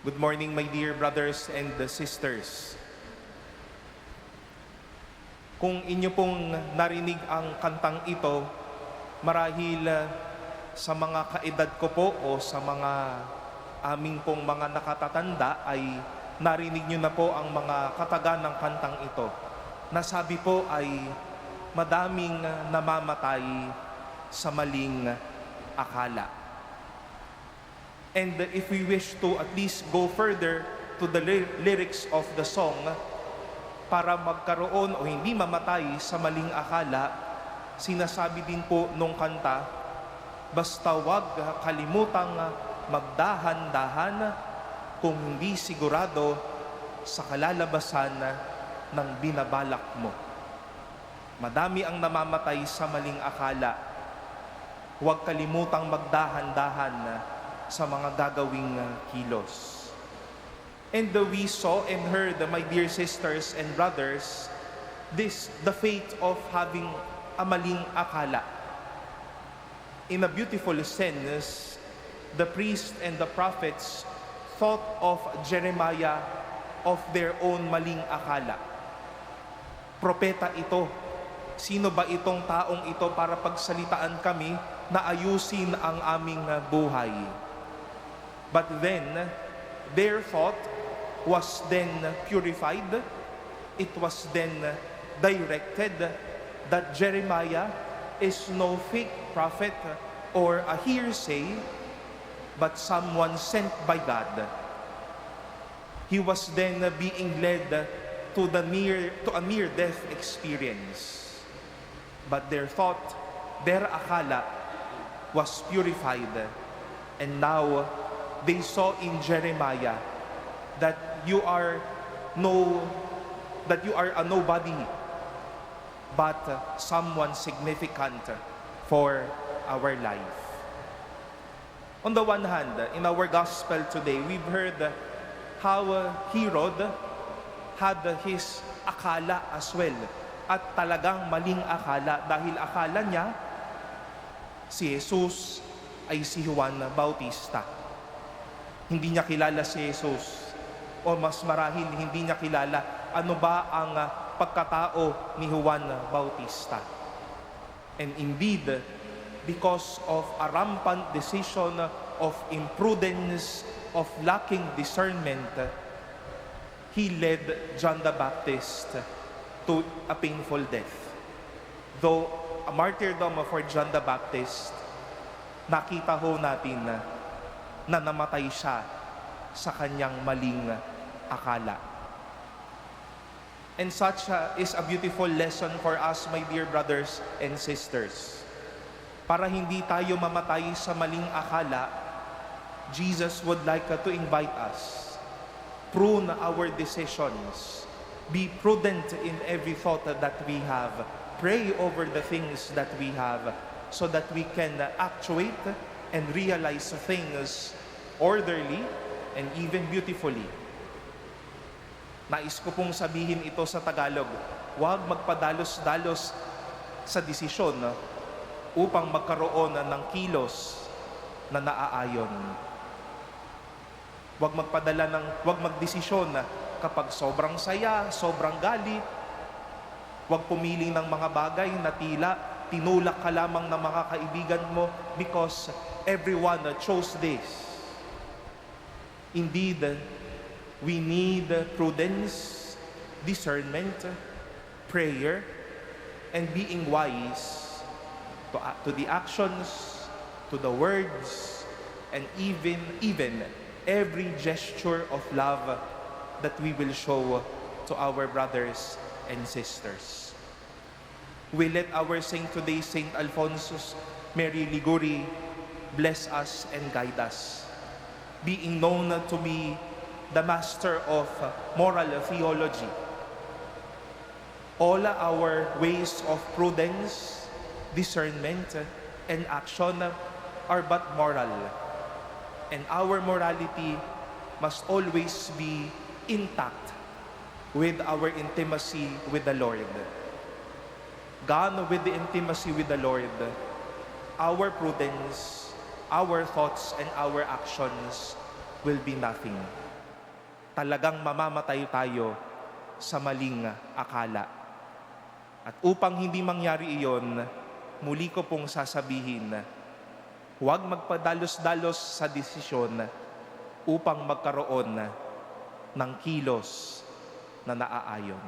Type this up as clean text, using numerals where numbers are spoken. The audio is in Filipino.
Good morning, my dear brothers and sisters. Kung inyo pong narinig ang kantang ito, marahil sa mga kaedad ko po o sa mga aming pong mga nakatatanda ay narinig nyo na po ang mga kataga ng kantang ito. Nasabi po ay madaming namamatay sa maling akala. And if we wish to at least go further to the lyrics of the song, para magkaroon o hindi mamatay sa maling akala, sinasabi din po nung kanta, basta wag kalimutang magdahan-dahan kung hindi sigurado sa kalalabasan ng binabalak mo. Madami ang namamatay sa maling akala. Huwag kalimutang magdahan-dahan sa mga gagawing kilos. And we saw and heard, my dear sisters and brothers, the fate of having a maling akala. In a beautiful sense, the priests and the prophets thought of Jeremiah of their own maling akala. Propeta ito. Sino ba itong taong ito para pagsalitaan kami na ayusin ang aming buhay? But then, their thought was then purified. It was then directed that Jeremiah is no fake prophet or a hearsay, but someone sent by God. He was then being led to a near death experience. But their thought, their akala, was purified, and now they saw in Jeremiah that you are a nobody, but someone significant for our life. On the one hand, in our gospel today, we've heard how Herod had his akala as well, at talagang maling akala dahil akala niya si Jesus ay si Juan Bautista. Hindi niya kilala si Jesus, o mas marahil hindi niya kilala ano ba ang pagkatao ni Juan Bautista. And indeed, because of a rampant decision of imprudence, of lacking discernment, he led John the Baptist to a painful death. Though a martyrdom for John the Baptist, nakita ho natin na namatay siya sa kanyang maling akala. And such is a beautiful lesson for us, my dear brothers and sisters. Para hindi tayo mamatay sa maling akala, Jesus would like to invite us. Prune our decisions. Be prudent in every thought that we have. Pray over the things that we have so that we can actuate and realize things orderly and even beautifully. Nais ko pong sabihin ito sa Tagalog, huwag magpadalos-dalos sa desisyon upang magkaroon ng kilos na naaayon. Huwag magdesisyon kapag sobrang saya, sobrang galit. Huwag pumili ng mga bagay na tila tinulak ka lamang ng mga kaibigan mo because everyone chose this. Indeed, we need prudence, discernment, prayer, and being wise to the actions, to the words, and even every gesture of love that we will show to our brothers and sisters. We let our saint today, Saint Alphonsus Mary Liguri, bless us and guide us, being known to be the master of moral theology. All our ways of prudence, discernment, and action are but moral. And our morality must always be intact with our intimacy with the Lord. Gone with the intimacy with the Lord, our prudence, our thoughts, and our actions will be nothing. talagang mamamatay tayo sa maling akala. At upang hindi mangyari iyon, muli ko pong sasabihin, huwag magpadalos-dalos sa desisyon upang magkaroon ng kilos na naaayon.